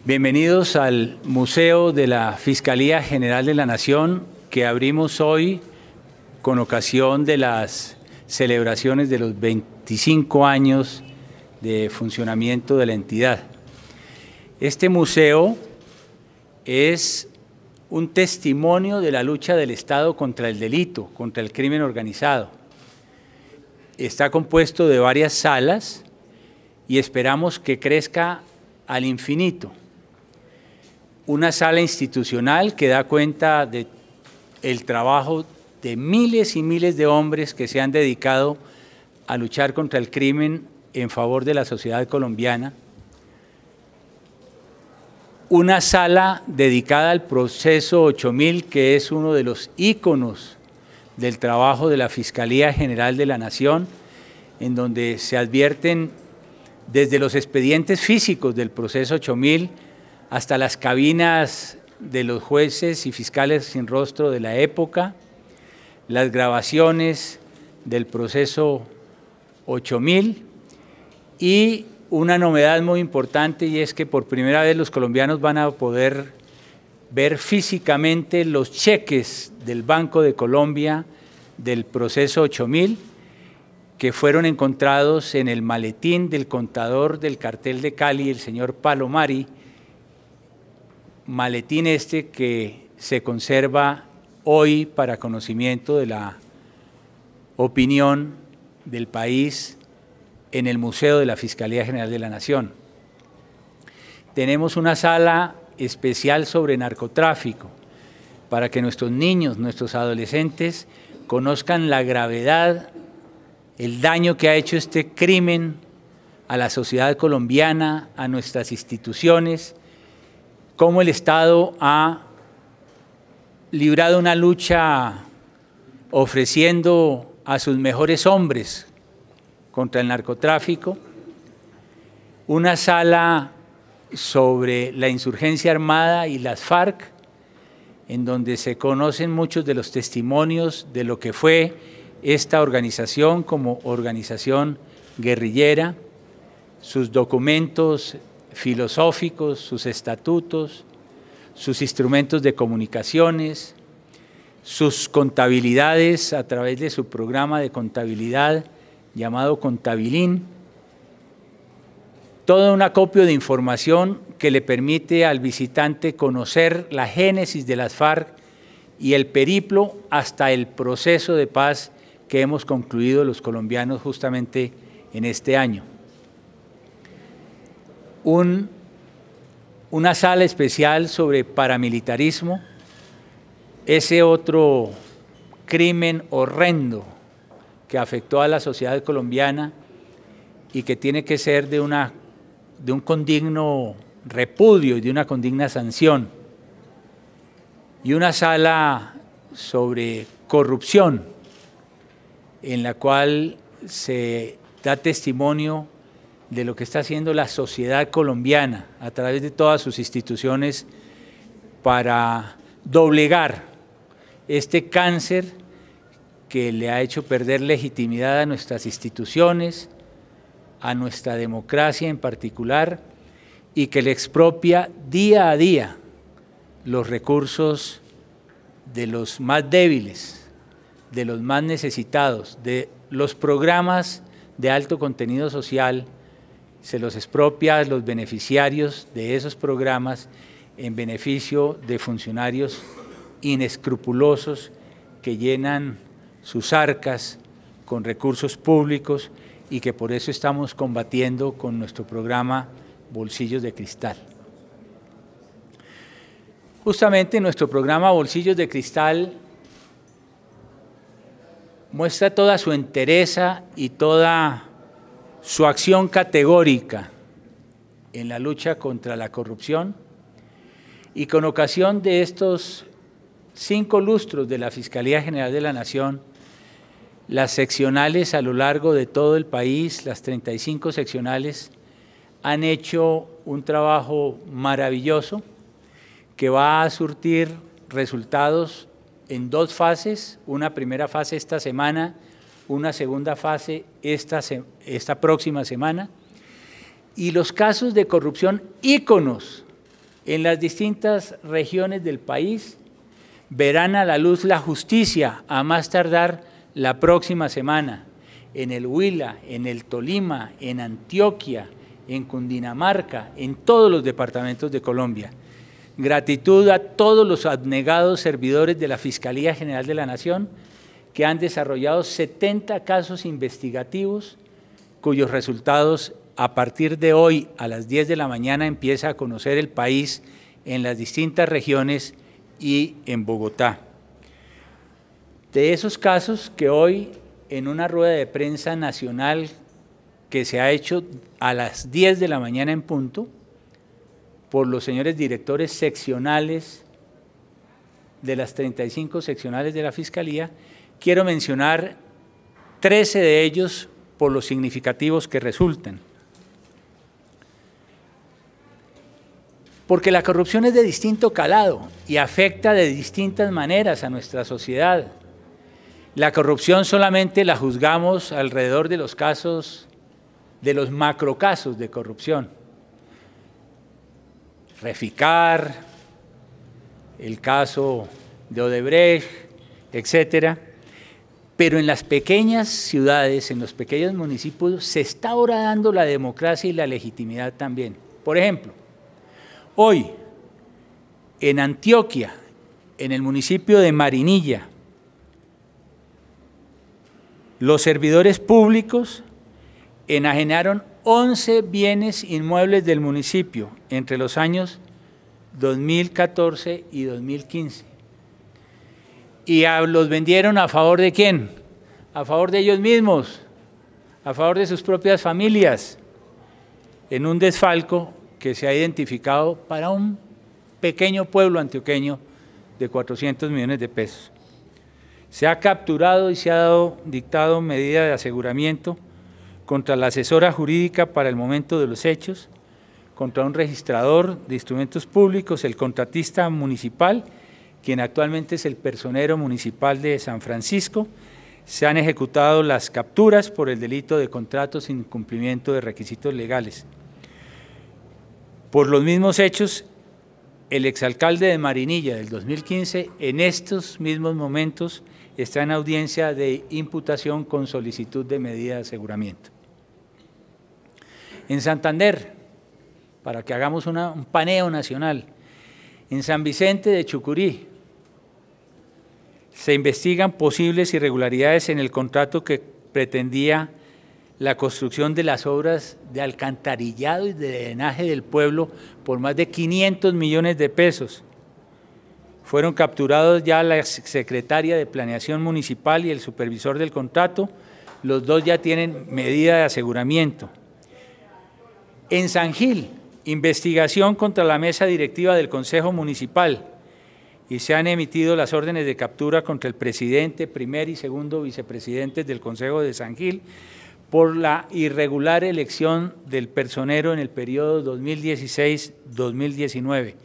Bienvenidos al Museo de la Fiscalía General de la Nación que abrimos hoy con ocasión de las celebraciones de los 25 años de funcionamiento de la entidad. Este museo es un testimonio de la lucha del Estado contra el delito, contra el crimen organizado. Está compuesto de varias salas y esperamos que crezca al infinito. Una sala institucional que da cuenta del trabajo de miles y miles de hombres que se han dedicado a luchar contra el crimen en favor de la sociedad colombiana. Una sala dedicada al proceso 8000, que es uno de los íconos del trabajo de la Fiscalía General de la Nación, en donde se advierten desde los expedientes físicos del proceso 8000 hasta las cabinas de los jueces y fiscales sin rostro de la época, las grabaciones del proceso 8000 y una novedad muy importante, y es que por primera vez los colombianos van a poder ver físicamente los cheques del Banco de Colombia del proceso 8000 que fueron encontrados en el maletín del contador del cartel de Cali, el señor Palomari, maletín este que se conserva hoy para conocimiento de la opinión del país en el Museo de la Fiscalía General de la Nación. Tenemos una sala especial sobre narcotráfico para que nuestros niños, nuestros adolescentes conozcan la gravedad, el daño que ha hecho este crimen a la sociedad colombiana, a nuestras instituciones, cómo el Estado ha librado una lucha ofreciendo a sus mejores hombres contra el narcotráfico, una sala sobre la insurgencia armada y las FARC, en donde se conocen muchos de los testimonios de lo que fue esta organización como organización guerrillera, sus documentos filosóficos, sus estatutos, sus instrumentos de comunicaciones, sus contabilidades a través de su programa de contabilidad llamado Contabilin, todo un acopio de información que le permite al visitante conocer la génesis de las FARC y el periplo hasta el proceso de paz que hemos concluido los colombianos justamente en este año. Una sala especial sobre paramilitarismo, ese otro crimen horrendo que afectó a la sociedad colombiana y que tiene que ser de un condigno repudio y de una condigna sanción. Y una sala sobre corrupción, en la cual se da testimonio de lo que está haciendo la sociedad colombiana a través de todas sus instituciones para doblegar este cáncer que le ha hecho perder legitimidad a nuestras instituciones, a nuestra democracia en particular, y que le expropia día a día los recursos de los más débiles, de los más necesitados, de los programas de alto contenido social. Se los expropia a los beneficiarios de esos programas en beneficio de funcionarios inescrupulosos que llenan sus arcas con recursos públicos y que por eso estamos combatiendo con nuestro programa Bolsillos de Cristal. Justamente nuestro programa Bolsillos de Cristal muestra toda su entereza y toda su acción categórica en la lucha contra la corrupción, y con ocasión de estos 5 lustros de la Fiscalía General de la Nación, las seccionales a lo largo de todo el país, las 35 seccionales, han hecho un trabajo maravilloso que va a surtir resultados en 2 fases, una primera fase esta semana, una segunda fase esta próxima semana, y los casos de corrupción íconos en las distintas regiones del país verán a la luz la justicia a más tardar la próxima semana, en el Huila, en el Tolima, en Antioquia, en Cundinamarca, en todos los departamentos de Colombia. Gratitud a todos los abnegados servidores de la Fiscalía General de la Nación que han desarrollado 70 casos investigativos cuyos resultados a partir de hoy a las 10 de la mañana empieza a conocer el país en las distintas regiones y en Bogotá. De esos casos que hoy en una rueda de prensa nacional que se ha hecho a las 10 de la mañana en punto por los señores directores seccionales de las 35 seccionales de la Fiscalía, quiero mencionar 13 de ellos por los significativos que resultan. Porque la corrupción es de distinto calado y afecta de distintas maneras a nuestra sociedad. La corrupción solamente la juzgamos alrededor de los casos, de los macrocasos de corrupción. Reficar, el caso de Odebrecht, etcétera. Pero en las pequeñas ciudades, en los pequeños municipios, se está ahora dando la democracia y la legitimidad también. Por ejemplo, hoy, en Antioquia, en el municipio de Marinilla, los servidores públicos enajenaron 11 bienes inmuebles del municipio entre los años 2014 y 2015. ¿Y los vendieron a favor de quién? A favor de ellos mismos, a favor de sus propias familias, en un desfalco que se ha identificado para un pequeño pueblo antioqueño de 400 millones de pesos. Se ha capturado y se ha dictado medida de aseguramiento contra la asesora jurídica para el momento de los hechos, contra un registrador de instrumentos públicos, el contratista municipal, quien actualmente es el personero municipal de San Francisco. Se han ejecutado las capturas por el delito de contratos sin cumplimiento de requisitos legales. Por los mismos hechos, el exalcalde de Marinilla del 2015, en estos mismos momentos, está en audiencia de imputación con solicitud de medida de aseguramiento. En Santander, para que hagamos un paneo nacional, en San Vicente de Chucurí, se investigan posibles irregularidades en el contrato que pretendía la construcción de las obras de alcantarillado y de drenaje del pueblo por más de 500 millones de pesos. Fueron capturados ya la secretaria de Planeación Municipal y el supervisor del contrato, los dos ya tienen medida de aseguramiento. En San Gil, investigación contra la mesa directiva del Consejo Municipal y se han emitido las órdenes de captura contra el presidente, primer y segundo vicepresidentes del Consejo de San Gil por la irregular elección del personero en el periodo 2016-2019.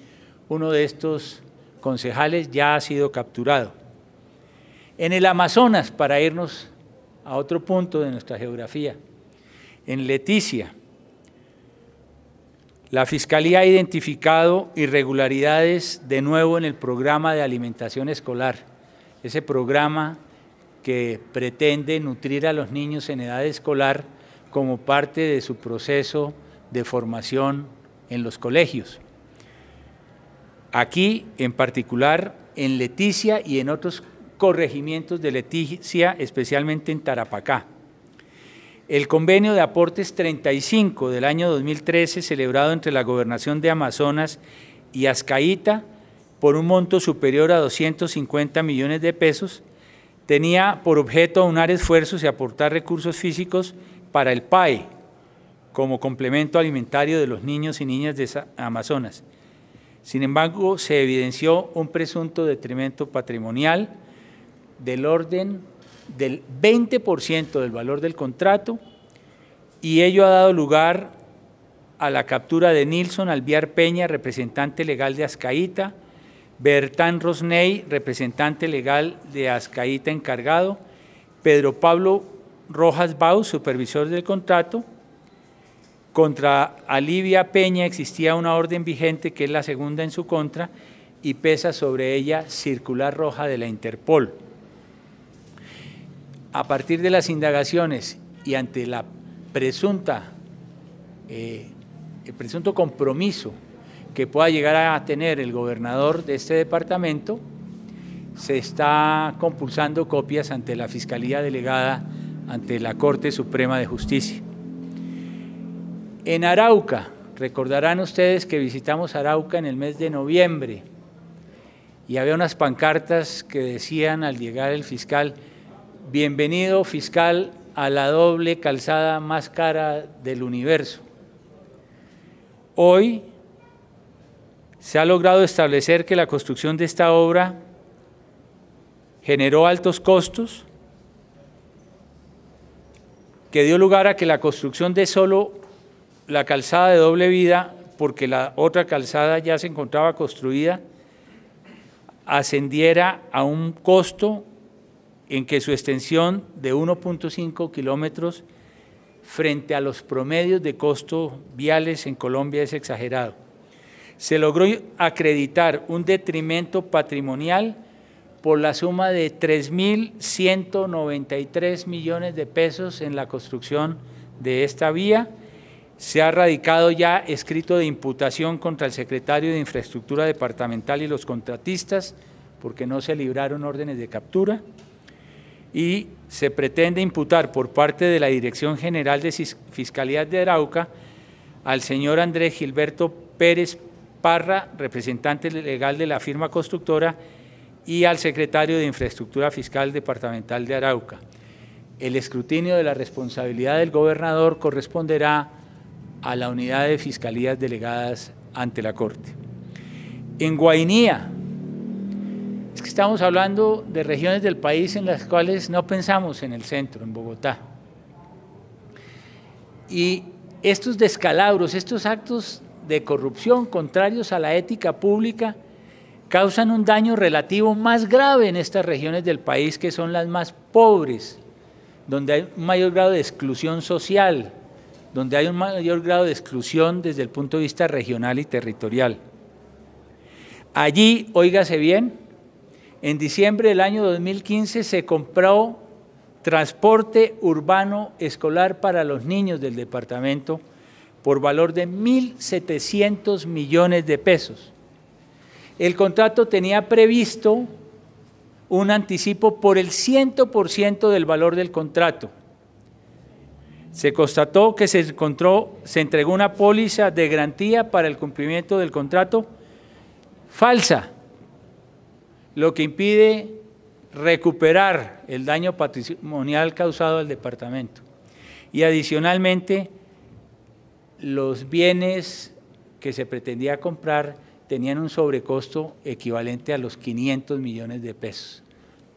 Uno de estos concejales ya ha sido capturado. En el Amazonas, para irnos a otro punto de nuestra geografía, en Leticia, la Fiscalía ha identificado irregularidades de nuevo en el programa de alimentación escolar, ese programa que pretende nutrir a los niños en edad escolar como parte de su proceso de formación en los colegios. Aquí, en particular, en Leticia y en otros corregimientos de Leticia, especialmente en Tarapacá. El convenio de aportes 35 del año 2013, celebrado entre la Gobernación de Amazonas y Azcaíta, por un monto superior a 250 millones de pesos, tenía por objeto aunar esfuerzos y aportar recursos físicos para el PAE, como complemento alimentario de los niños y niñas de Amazonas. Sin embargo, se evidenció un presunto detrimento patrimonial del orden del 20% del valor del contrato y ello ha dado lugar a la captura de Nilson Alviar Peña, representante legal de Azcaíta, Bertán Rosney, representante legal de Azcaíta encargado, Pedro Pablo Rojas Baus, supervisor del contrato, Contra Alivia Peña existía una orden vigente, que es la segunda en su contra, y pesa sobre ella circular roja de la Interpol. A partir de las indagaciones y ante el presunto compromiso que pueda llegar a tener el gobernador de este departamento, se está compulsando copias ante la Fiscalía Delegada ante la Corte Suprema de Justicia. En Arauca, recordarán ustedes que visitamos Arauca en el mes de noviembre y había unas pancartas que decían al llegar el fiscal: bienvenido fiscal a la doble calzada más cara del universo. Hoy se ha logrado establecer que la construcción de esta obra generó altos costos, que dio lugar a que la construcción de solo la calzada de doble vía, porque la otra calzada ya se encontraba construida, ascendiera a un costo en que su extensión de 1.5 kilómetros frente a los promedios de costo viales en Colombia es exagerado. Se logró acreditar un detrimento patrimonial por la suma de 3.193 millones de pesos en la construcción de esta vía. Se ha radicado ya escrito de imputación contra el secretario de Infraestructura Departamental y los contratistas, porque no se libraron órdenes de captura, y se pretende imputar por parte de la Dirección General de Fiscalía de Arauca al señor Andrés Gilberto Pérez Parra, representante legal de la firma constructora, y al secretario de Infraestructura Fiscal Departamental de Arauca. El escrutinio de la responsabilidad del gobernador corresponderá a la unidad de fiscalías delegadas ante la Corte. En Guainía, es que estamos hablando de regiones del país en las cuales no pensamos en el centro, en Bogotá. Y estos descalabros, estos actos de corrupción contrarios a la ética pública, causan un daño relativo más grave en estas regiones del país, que son las más pobres, donde hay un mayor grado de exclusión social, donde hay un mayor grado de exclusión desde el punto de vista regional y territorial. Allí, óigase bien, en diciembre del año 2015 se compró transporte urbano escolar para los niños del departamento por valor de 1.700 millones de pesos. El contrato tenía previsto un anticipo por el 100% del valor del contrato. Se constató que se entregó una póliza de garantía para el cumplimiento del contrato falsa, lo que impide recuperar el daño patrimonial causado al departamento. Y adicionalmente, los bienes que se pretendía comprar tenían un sobrecosto equivalente a los 500 millones de pesos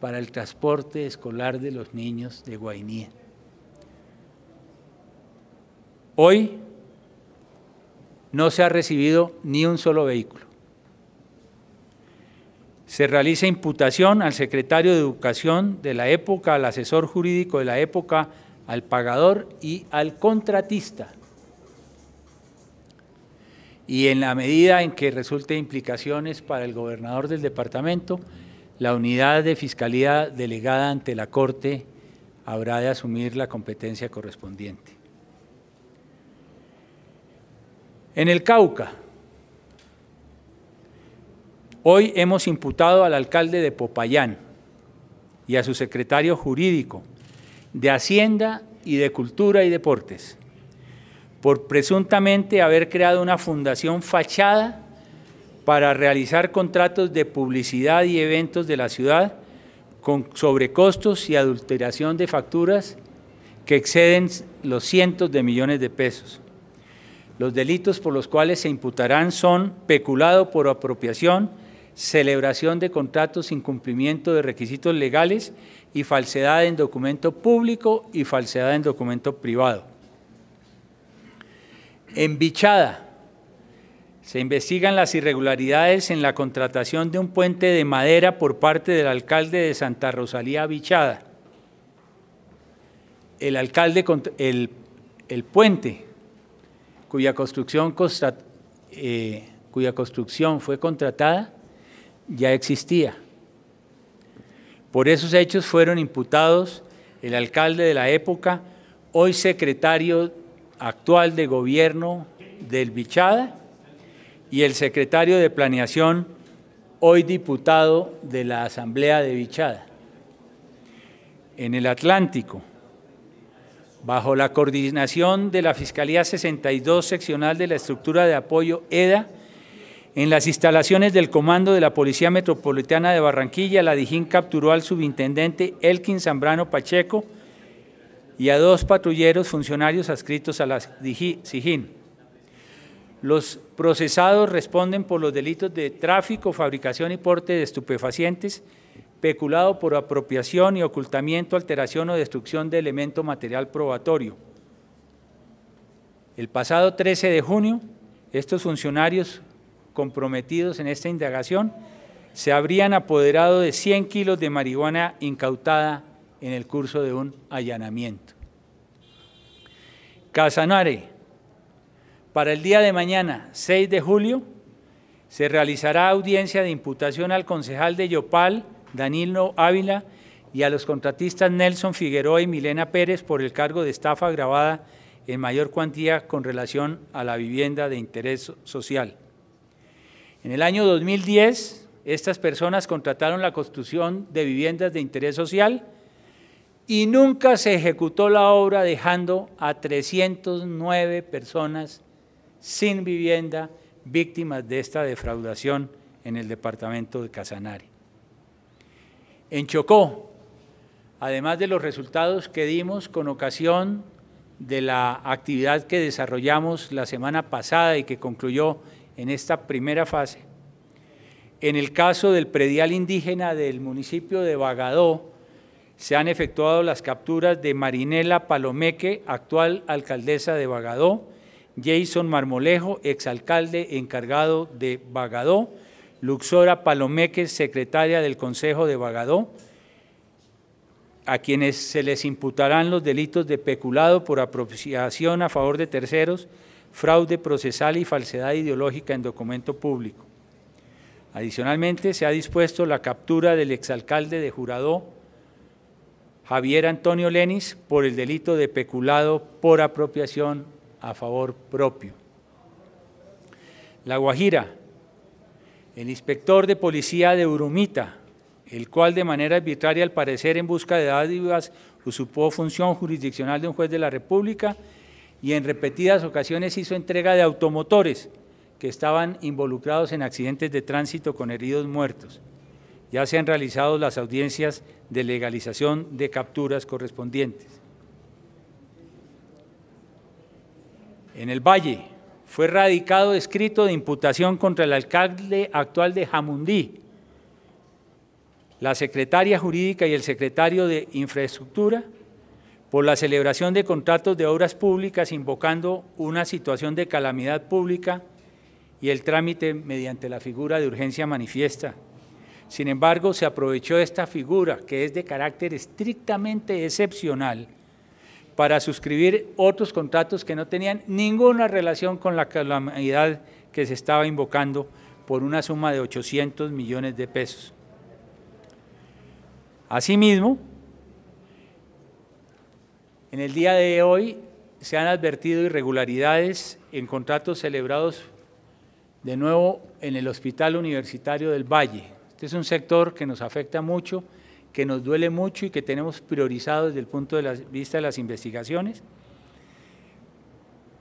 para el transporte escolar de los niños de Guainía. Hoy no se ha recibido ni un solo vehículo. Se realiza imputación al secretario de Educación de la época, al asesor jurídico de la época, al pagador y al contratista. Y en la medida en que resulte implicaciones para el gobernador del departamento, la unidad de fiscalía delegada ante la Corte habrá de asumir la competencia correspondiente. En el Cauca, hoy hemos imputado al alcalde de Popayán y a su secretario jurídico de Hacienda y de Cultura y Deportes por presuntamente haber creado una fundación fachada para realizar contratos de publicidad y eventos de la ciudad con sobrecostos y adulteración de facturas que exceden los cientos de millones de pesos. Los delitos por los cuales se imputarán son peculado por apropiación, celebración de contratos sin cumplimiento de requisitos legales y falsedad en documento público y falsedad en documento privado. En Bichada, se investigan las irregularidades en la contratación de un puente de madera por parte del alcalde de Santa Rosalía Bichada. El puente cuya construcción fue contratada, ya existía. Por esos hechos fueron imputados el alcalde de la época, hoy secretario actual de gobierno del Bichada, y el secretario de Planeación, hoy diputado de la Asamblea de Bichada. En el Atlántico, bajo la coordinación de la Fiscalía 62 Seccional de la Estructura de Apoyo EDA, en las instalaciones del Comando de la Policía Metropolitana de Barranquilla, la DIJÍN capturó al subintendente Elkin Zambrano Pacheco y a 2 patrulleros funcionarios adscritos a la SIJÍN. Los procesados responden por los delitos de tráfico, fabricación y porte de estupefacientes, peculado por apropiación y ocultamiento, alteración o destrucción de elemento material probatorio. El pasado 13 de junio, estos funcionarios comprometidos en esta indagación se habrían apoderado de 100 kilos de marihuana incautada en el curso de un allanamiento. Casanare. Para el día de mañana, 6 de julio, se realizará audiencia de imputación al concejal de Yopal, Danilo Ávila, y a los contratistas Nelson Figueroa y Milena Pérez por el cargo de estafa agravada en mayor cuantía con relación a la vivienda de interés social. En el año 2010, estas personas contrataron la construcción de viviendas de interés social y nunca se ejecutó la obra, dejando a 309 personas sin vivienda, víctimas de esta defraudación en el departamento de Casanare. En Chocó, además de los resultados que dimos con ocasión de la actividad que desarrollamos la semana pasada y que concluyó en esta primera fase, en el caso del predial indígena del municipio de Bagadó, se han efectuado las capturas de Marinela Palomeque, actual alcaldesa de Bagadó, Jason Marmolejo, exalcalde encargado de Bagadó, Luxora Palomeque, secretaria del Consejo de Bagadó, a quienes se les imputarán los delitos de peculado por apropiación a favor de terceros, fraude procesal y falsedad ideológica en documento público. Adicionalmente, se ha dispuesto la captura del exalcalde de Juradó, Javier Antonio Lenis, por el delito de peculado por apropiación a favor propio. La Guajira, el inspector de policía de Urumita, el cual de manera arbitraria, al parecer en busca de dádivas, usurpó función jurisdiccional de un juez de la República y en repetidas ocasiones hizo entrega de automotores que estaban involucrados en accidentes de tránsito con heridos muertos. Ya se han realizado las audiencias de legalización de capturas correspondientes. En el Valle fue radicado escrito de imputación contra el alcalde actual de Jamundí, la secretaria jurídica y el secretario de Infraestructura, por la celebración de contratos de obras públicas invocando una situación de calamidad pública y el trámite mediante la figura de urgencia manifiesta. Sin embargo, se aprovechó esta figura, que es de carácter estrictamente excepcional, para suscribir otros contratos que no tenían ninguna relación con la calamidad que se estaba invocando por una suma de 800 millones de pesos. Asimismo, en el día de hoy se han advertido irregularidades en contratos celebrados de nuevo en el Hospital Universitario del Valle. Este es un sector que nos afecta mucho, que nos duele mucho y que tenemos priorizado desde el punto de vista de las investigaciones,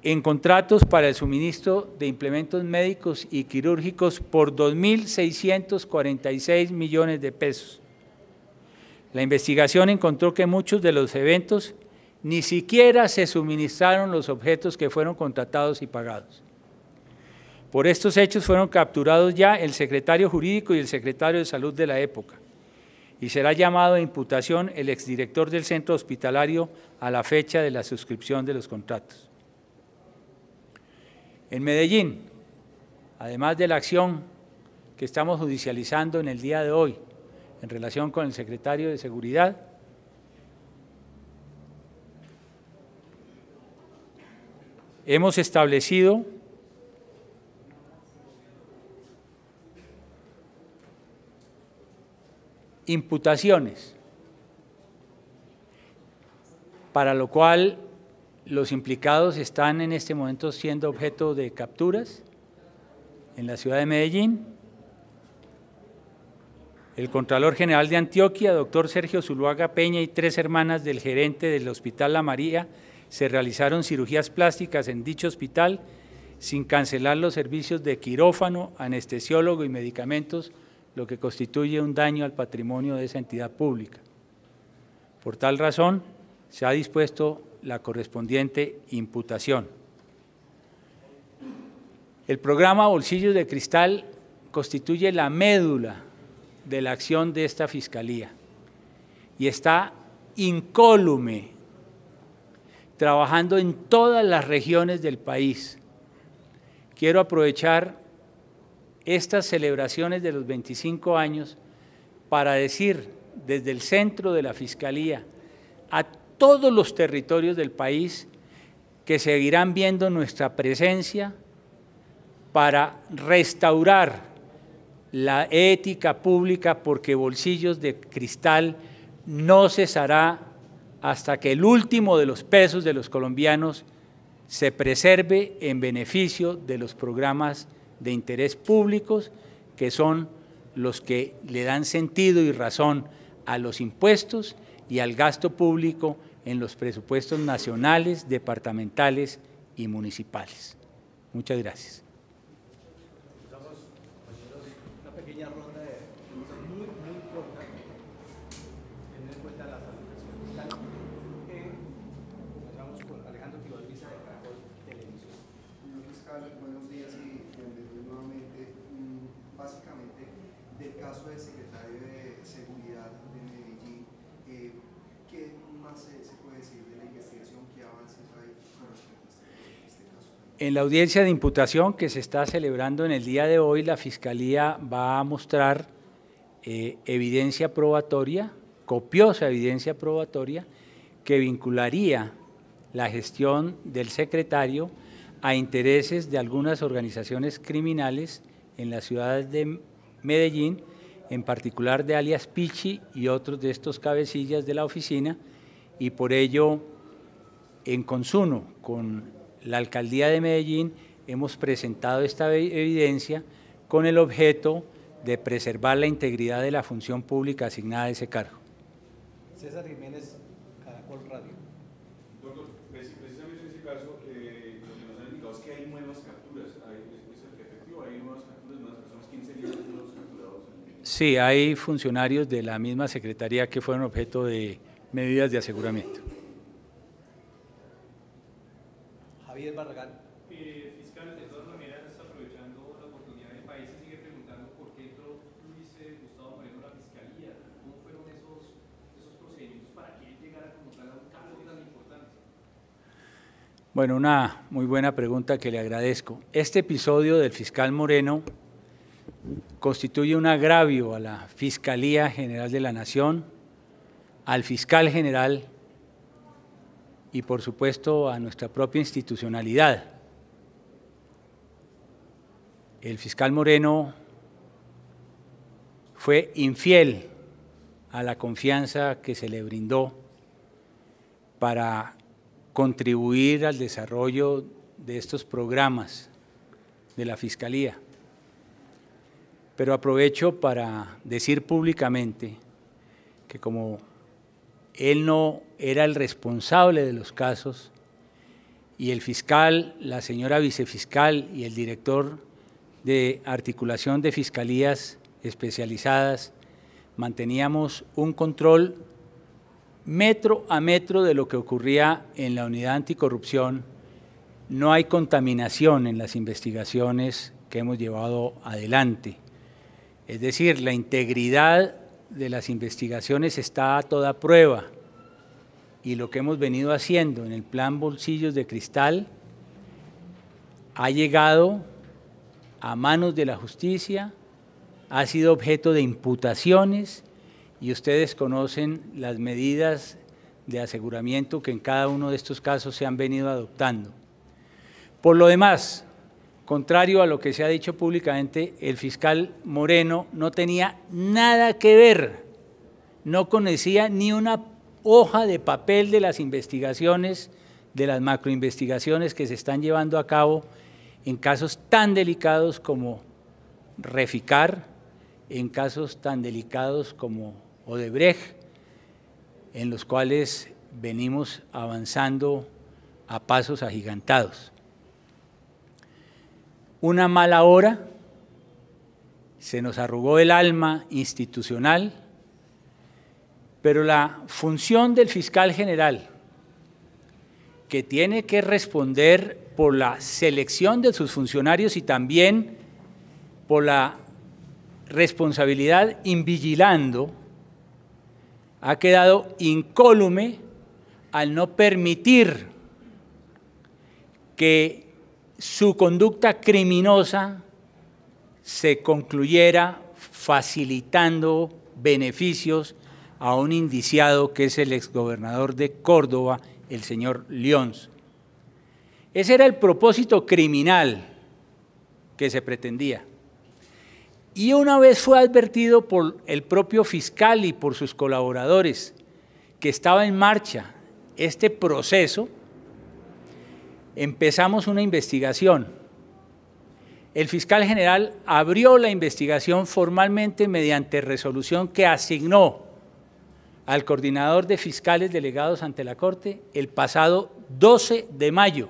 en contratos para el suministro de implementos médicos y quirúrgicos por 2.646 millones de pesos. La investigación encontró que muchos de los eventos ni siquiera se suministraron los objetos que fueron contratados y pagados. Por estos hechos fueron capturados ya el secretario jurídico y el secretario de Salud de la época, y será llamado a imputación el exdirector del centro hospitalario a la fecha de la suscripción de los contratos. En Medellín, además de la acción que estamos judicializando en el día de hoy en relación con el secretario de Seguridad, hemos establecido imputaciones, para lo cual los implicados están en este momento siendo objeto de capturas en la ciudad de Medellín. El Contralor General de Antioquia, doctor Sergio Zuluaga Peña, y 3 hermanas del gerente del Hospital La María se realizaron cirugías plásticas en dicho hospital sin cancelar los servicios de quirófano, anestesiólogo y medicamentos, lo que constituye un daño al patrimonio de esa entidad pública. Por tal razón, se ha dispuesto la correspondiente imputación. El programa Bolsillos de Cristal constituye la médula de la acción de esta Fiscalía y está incólume, trabajando en todas las regiones del país. Quiero aprovechar estas celebraciones de los 25 años para decir desde el centro de la Fiscalía a todos los territorios del país que seguirán viendo nuestra presencia para restaurar la ética pública, porque Bolsillos de Cristal no cesará hasta que el último de los pesos de los colombianos se preserve en beneficio de los programas de interés públicos, que son los que le dan sentido y razón a los impuestos y al gasto público en los presupuestos nacionales, departamentales y municipales. Muchas gracias. Una pequeña ronda de preguntas muy importantes, teniendo en cuenta las alocaciones. Comenzamos con Alejandro Quiroz Visa de Caracol Televisión. Señor fiscal, buenos días y bienvenido nuevamente. Básicamente, del caso del secretario de Seguridad de Medellín, ¿qué más se puede decir de la investigación? ¿Qué avances hay con respecto a este caso? En la audiencia de imputación que se está celebrando en el día de hoy, la Fiscalía va a mostrar evidencia probatoria, copiosa evidencia probatoria, que vincularía la gestión del secretario a intereses de algunas organizaciones criminales en la ciudad de Medellín, en particular de alias Pichi y otros de estos cabecillas de la oficina, y por ello, en consuno con la Alcaldía de Medellín, hemos presentado esta evidencia con el objeto de preservar la integridad de la función pública asignada a ese cargo. César Jiménez, Caracol Radio. Doctor, precisamente en ese caso, lo que nos han indicado es que hay nuevas capturas. ¿Es efectivo? ¿Hay nuevas capturas, nuevas personas? ¿Quién serían los nuevos capturados? Sí, hay funcionarios de la misma Secretaría que fueron objeto de medidas de aseguramiento. Javier Barragán. Fiscal, de todas maneras, aprovechando la oportunidad, el país se sigue preguntando por qué entró Luis Gustavo Moreno a la Fiscalía. ¿Cómo fueron esos procedimientos para que él llegara como tal a un cargo tan importante? Bueno, una muy buena pregunta que le agradezco. Este episodio del fiscal Moreno constituye un agravio a la Fiscalía General de la Nación, al fiscal general y, por supuesto, a nuestra propia institucionalidad. El fiscal Moreno fue infiel a la confianza que se le brindó para contribuir al desarrollo de estos programas de la Fiscalía. Pero aprovecho para decir públicamente que como él no era el responsable de los casos y el fiscal, la señora vicefiscal y el director de articulación de fiscalías especializadas manteníamos un control metro a metro de lo que ocurría en la unidad anticorrupción, no hay contaminación en las investigaciones que hemos llevado adelante. Es decir, la integridad de las investigaciones está a toda prueba y lo que hemos venido haciendo en el plan Bolsillos de Cristal ha llegado a manos de la justicia, ha sido objeto de imputaciones y ustedes conocen las medidas de aseguramiento que en cada uno de estos casos se han venido adoptando. Por lo demás, contrario a lo que se ha dicho públicamente, el fiscal Moreno no tenía nada que ver, no conocía ni una hoja de papel de las investigaciones, de las macroinvestigaciones que se están llevando a cabo en casos tan delicados como Reficar, en casos tan delicados como Odebrecht, en los cuales venimos avanzando a pasos agigantados. Una mala hora, se nos arrugó el alma institucional, pero la función del fiscal general, que tiene que responder por la selección de sus funcionarios y también por la responsabilidad invigilando, ha quedado incólume al no permitir que su conducta criminosa se concluyera facilitando beneficios a un indiciado que es el exgobernador de Córdoba, el señor Lyons. Ese era el propósito criminal que se pretendía. Y una vez fue advertido por el propio fiscal y por sus colaboradores que estaba en marcha este proceso, empezamos una investigación. El fiscal general abrió la investigación formalmente mediante resolución que asignó al coordinador de fiscales delegados ante la Corte el pasado 12 de mayo,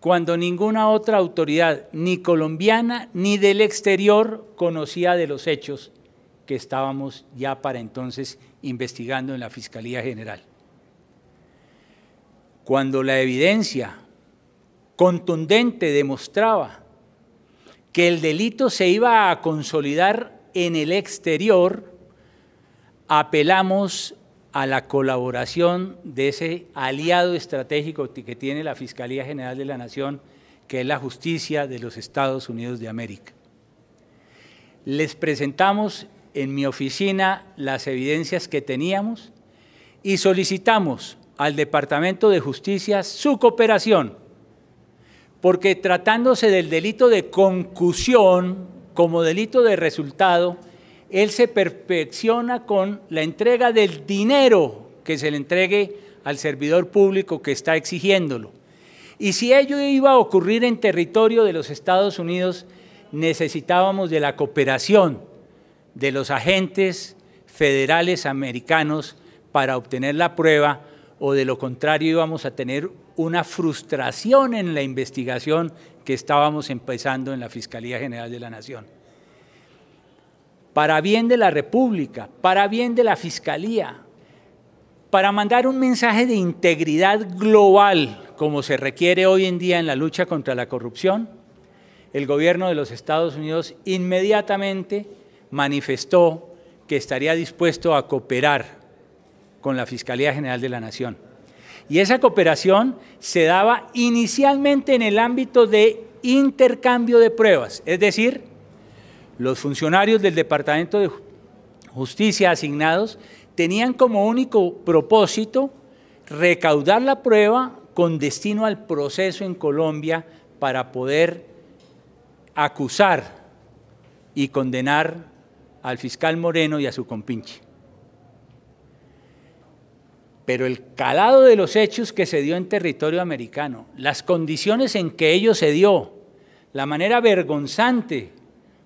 cuando ninguna otra autoridad, ni colombiana ni del exterior, conocía de los hechos que estábamos ya para entonces investigando en la Fiscalía General. Cuando la evidencia contundente demostraba que el delito se iba a consolidar en el exterior, apelamos a la colaboración de ese aliado estratégico que tiene la Fiscalía General de la Nación, que es la justicia de los Estados Unidos de América. Les presentamos en mi oficina las evidencias que teníamos y solicitamos al Departamento de Justicia su cooperación, porque tratándose del delito de concusión como delito de resultado, él se perfecciona con la entrega del dinero que se le entregue al servidor público que está exigiéndolo. Y si ello iba a ocurrir en territorio de los Estados Unidos, necesitábamos de la cooperación de los agentes federales americanos para obtener la prueba, o de lo contrario íbamos a tener una frustración en la investigación que estábamos empezando en la Fiscalía General de la Nación. Para bien de la República, para bien de la Fiscalía, para mandar un mensaje de integridad global, como se requiere hoy en día en la lucha contra la corrupción, el gobierno de los Estados Unidos inmediatamente manifestó que estaría dispuesto a cooperar con la Fiscalía General de la Nación. Y esa cooperación se daba inicialmente en el ámbito de intercambio de pruebas, es decir, los funcionarios del Departamento de Justicia asignados tenían como único propósito recaudar la prueba con destino al proceso en Colombia para poder acusar y condenar al fiscal Moreno y a su compinche. Pero el calado de los hechos que se dio en territorio americano, las condiciones en que ello se dio, la manera vergonzante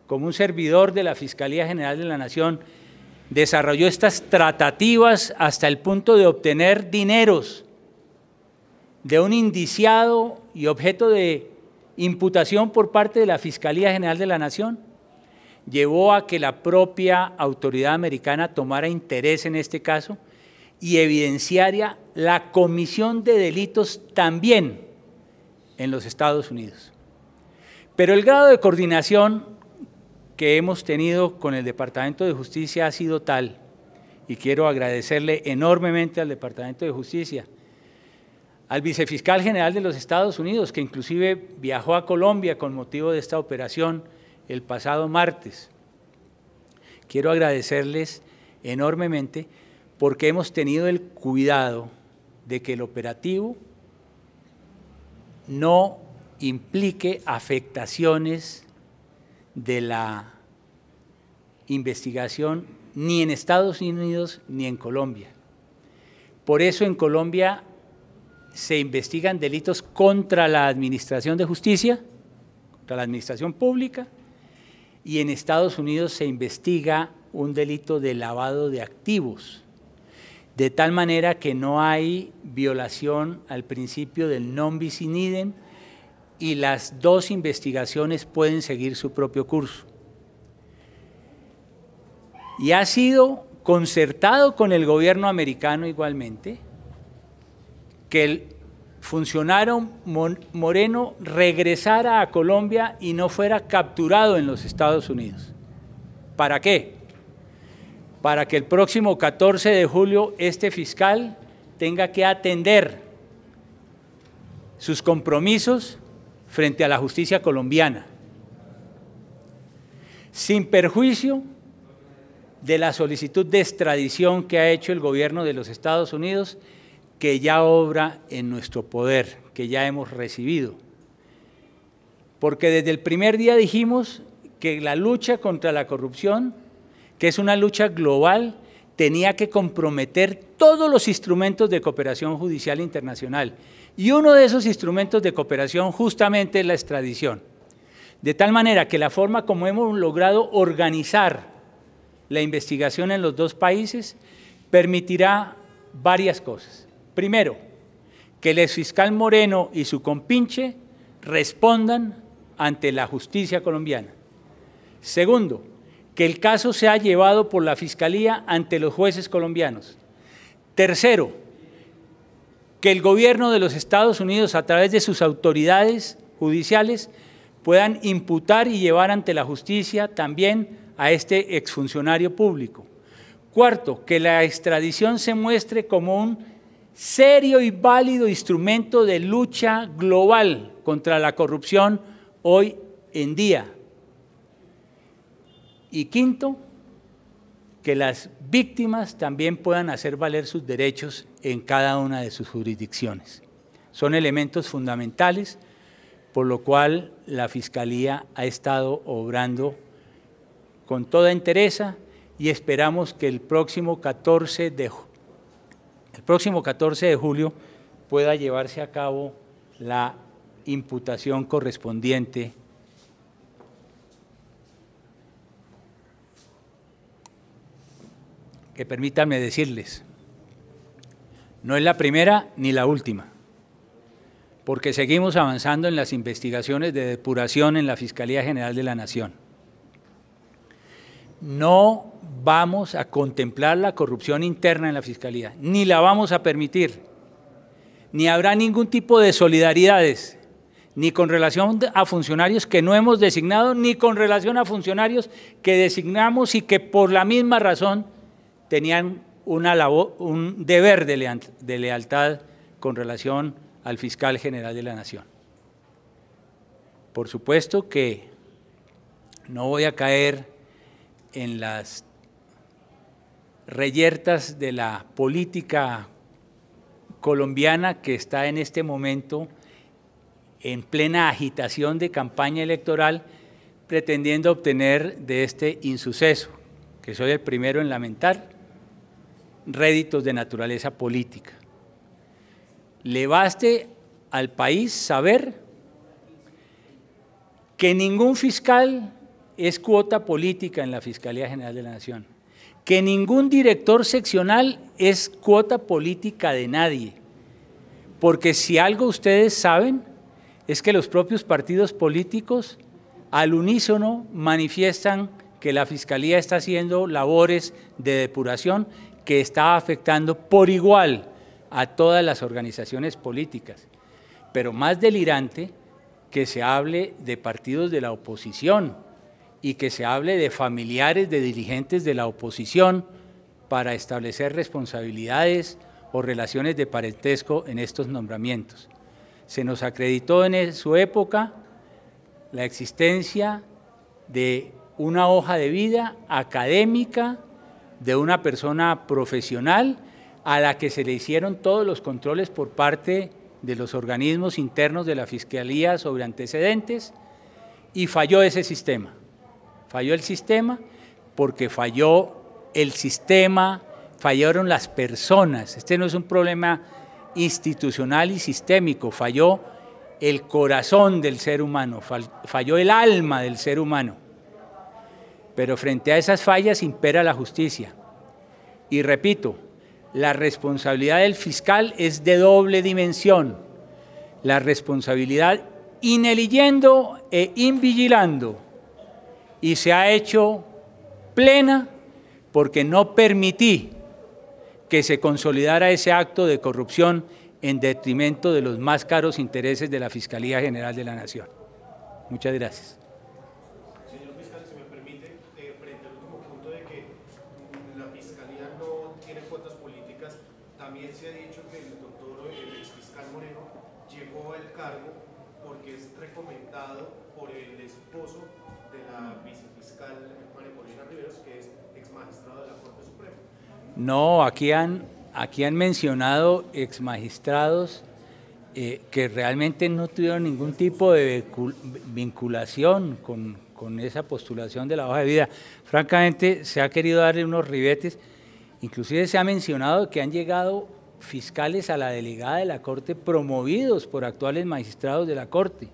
como un servidor de la Fiscalía General de la Nación desarrolló estas tratativas hasta el punto de obtener dineros de un indiciado y objeto de imputación por parte de la Fiscalía General de la Nación, llevó a que la propia autoridad americana tomara interés en este caso y evidenciara la comisión de delitos también en los Estados Unidos. Pero el grado de coordinación que hemos tenido con el Departamento de Justicia ha sido tal, y quiero agradecerle enormemente al Departamento de Justicia, al vicefiscal general de los Estados Unidos, que inclusive viajó a Colombia con motivo de esta operación el pasado martes. Quiero agradecerles enormemente porque hemos tenido el cuidado de que el operativo no implique afectaciones de la investigación ni en Estados Unidos ni en Colombia. Por eso en Colombia se investigan delitos contra la administración de justicia, contra la administración pública, y en Estados Unidos se investiga un delito de lavado de activos, de tal manera que no hay violación al principio del non bis in idem y las dos investigaciones pueden seguir su propio curso. Y ha sido concertado con el gobierno americano igualmente que el funcionario Moreno regresara a Colombia y no fuera capturado en los Estados Unidos. ¿Para qué? Para que el próximo 14 de julio este fiscal tenga que atender sus compromisos frente a la justicia colombiana, sin perjuicio de la solicitud de extradición que ha hecho el gobierno de los Estados Unidos, que ya obra en nuestro poder, que ya hemos recibido. Porque desde el primer día dijimos que la lucha contra la corrupción, que es una lucha global, tenía que comprometer todos los instrumentos de cooperación judicial internacional. Y uno de esos instrumentos de cooperación justamente es la extradición. De tal manera que la forma como hemos logrado organizar la investigación en los dos países permitirá varias cosas. Primero, que el exfiscal Moreno y su compinche respondan ante la justicia colombiana. Segundo, que el caso sea llevado por la Fiscalía ante los jueces colombianos. Tercero, que el gobierno de los Estados Unidos, a través de sus autoridades judiciales, puedan imputar y llevar ante la justicia también a este exfuncionario público. Cuarto, que la extradición se muestre como un serio y válido instrumento de lucha global contra la corrupción hoy en día. Y quinto, que las víctimas también puedan hacer valer sus derechos en cada una de sus jurisdicciones. Son elementos fundamentales, por lo cual la Fiscalía ha estado obrando con toda entereza y esperamos que el próximo 14 de julio pueda llevarse a cabo la imputación correspondiente que permítanme decirles, no es la primera ni la última, porque seguimos avanzando en las investigaciones de depuración en la Fiscalía General de la Nación. No vamos a contemplar la corrupción interna en la Fiscalía, ni la vamos a permitir, ni habrá ningún tipo de solidaridades, ni con relación a funcionarios que no hemos designado, ni con relación a funcionarios que designamos y que por la misma razón tenían un deber de lealtad con relación al fiscal general de la Nación. Por supuesto que no voy a caer en las reyertas de la política colombiana que está en este momento en plena agitación de campaña electoral, pretendiendo obtener de este insuceso, que soy el primero en lamentar, réditos de naturaleza política. Le baste al país saber que ningún fiscal es cuota política en la Fiscalía General de la Nación, que ningún director seccional es cuota política de nadie, porque si algo ustedes saben es que los propios partidos políticos al unísono manifiestan que la Fiscalía está haciendo labores de depuración que está afectando por igual a todas las organizaciones políticas, pero más delirante que se hable de partidos de la oposición y que se hable de familiares de dirigentes de la oposición para establecer responsabilidades o relaciones de parentesco en estos nombramientos. Se nos acreditó en su época la existencia de una hoja de vida académica de una persona profesional a la que se le hicieron todos los controles por parte de los organismos internos de la Fiscalía sobre antecedentes y falló ese sistema. Falló el sistema porque falló el sistema, fallaron las personas. Este no es un problema institucional y sistémico, falló el corazón del ser humano, falló el alma del ser humano. Pero frente a esas fallas impera la justicia. Y repito, la responsabilidad del fiscal es de doble dimensión. La responsabilidad in eligiendo e invigilando. Y se ha hecho plena porque no permití que se consolidara ese acto de corrupción en detrimento de los más caros intereses de la Fiscalía General de la Nación. Muchas gracias. Señor fiscal, si me permite, frente al último punto de que la Fiscalía no tiene cuotas políticas, también se ha dicho que el doctor, el exfiscal Moreno, llegó al cargo porque es recomendado por el esposo de la vicefiscal María Paulina Riveros, que es exmagistrado de la Corte Suprema. No, aquí han mencionado exmagistrados que realmente no tuvieron ningún tipo de vinculación con esa postulación de la hoja de vida. Francamente, se ha querido darle unos ribetes, inclusive se ha mencionado que han llegado fiscales a la delegada de la Corte promovidos por actuales magistrados de la Corte.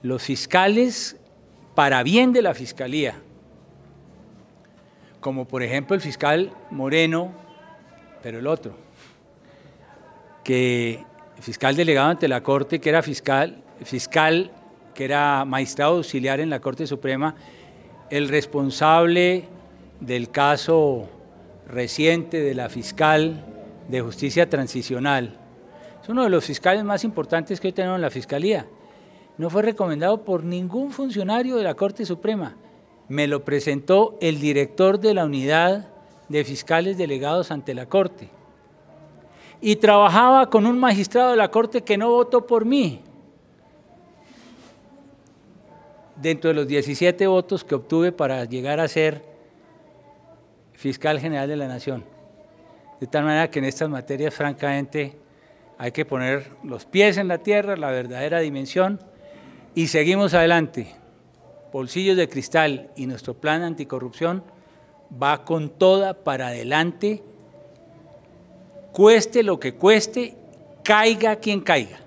Los fiscales, para bien de la Fiscalía, como por ejemplo el fiscal Moreno, pero el otro, que fiscal delegado ante la Corte, que era fiscal que era magistrado auxiliar en la Corte Suprema, el responsable del caso reciente de la fiscal de Justicia Transicional. Es uno de los fiscales más importantes que hoy tenemos en la Fiscalía. No fue recomendado por ningún funcionario de la Corte Suprema. Me lo presentó el director de la unidad de fiscales delegados ante la Corte. Y trabajaba con un magistrado de la Corte que no votó por mí. Dentro de los 17 votos que obtuve para llegar a ser fiscal general de la Nación. De tal manera que en estas materias, francamente, hay que poner los pies en la tierra, la verdadera dimensión, y seguimos adelante. Bolsillos de Cristal y nuestro plan anticorrupción va con toda para adelante, cueste lo que cueste, caiga quien caiga.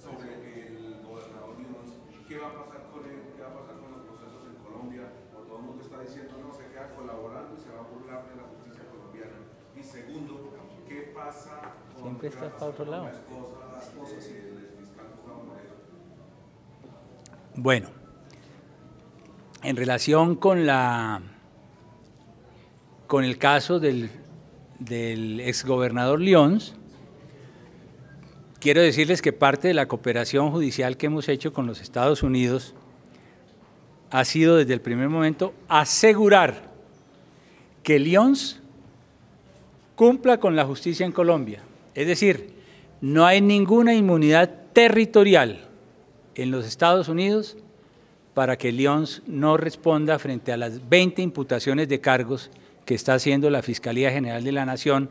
Sobre el gobernador Lyons, ¿qué va a pasar con él? ¿Qué va a pasar con los procesos en Colombia? O todo el mundo está diciendo, no, se queda colaborando y se va a burlar de la justicia colombiana. Y segundo, ¿qué pasa con Siempre estás para otro lado. la esposa del fiscal Gustavo Moreno? Bueno, en relación con el caso del exgobernador Lyons, quiero decirles que parte de la cooperación judicial que hemos hecho con los Estados Unidos ha sido desde el primer momento asegurar que Lyons cumpla con la justicia en Colombia. Es decir, no hay ninguna inmunidad territorial en los Estados Unidos para que Lyons no responda frente a las 20 imputaciones de cargos que está haciendo la Fiscalía General de la Nación,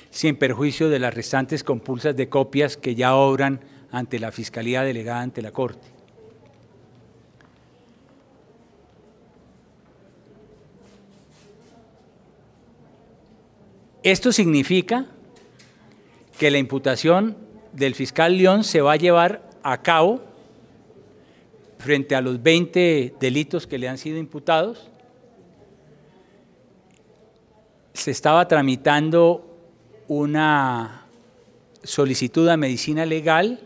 sin perjuicio de las restantes compulsas de copias que ya obran ante la Fiscalía delegada ante la Corte. Esto significa que la imputación del fiscal Lyons se va a llevar a cabo frente a los 20 delitos que le han sido imputados. Se estaba tramitando una solicitud a medicina legal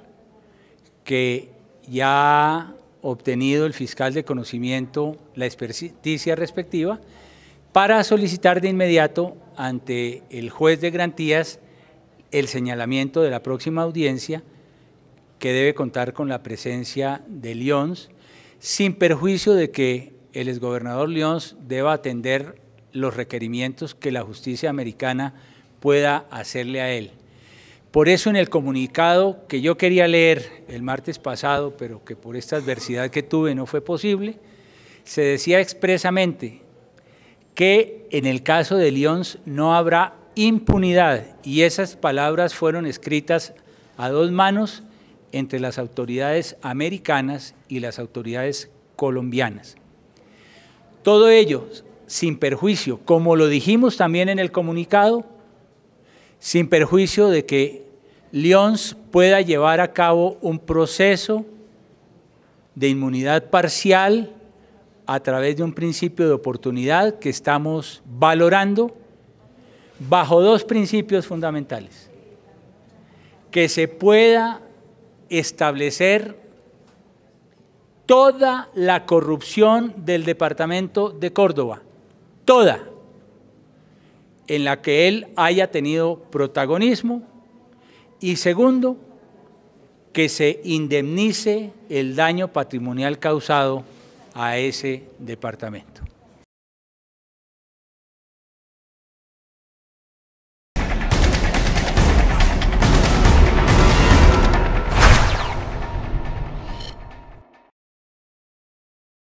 que ya ha obtenido el fiscal de conocimiento la experticia respectiva para solicitar de inmediato ante el juez de garantías el señalamiento de la próxima audiencia que debe contar con la presencia de Lyons, sin perjuicio de que el exgobernador Lyons deba atender los requerimientos que la justicia americana pueda hacerle a él. Por eso en el comunicado que yo quería leer el martes pasado, pero que por esta adversidad que tuve no fue posible, se decía expresamente que en el caso de Lyons no habrá impunidad, y esas palabras fueron escritas a dos manos entre las autoridades americanas y las autoridades colombianas. Todo ello sin perjuicio, como lo dijimos también en el comunicado, sin perjuicio de que Lyons pueda llevar a cabo un proceso de inmunidad parcial a través de un principio de oportunidad que estamos valorando bajo dos principios fundamentales: que se pueda establecer toda la corrupción del departamento de Córdoba, toda, en la que él haya tenido protagonismo, y segundo, que se indemnice el daño patrimonial causado a ese departamento.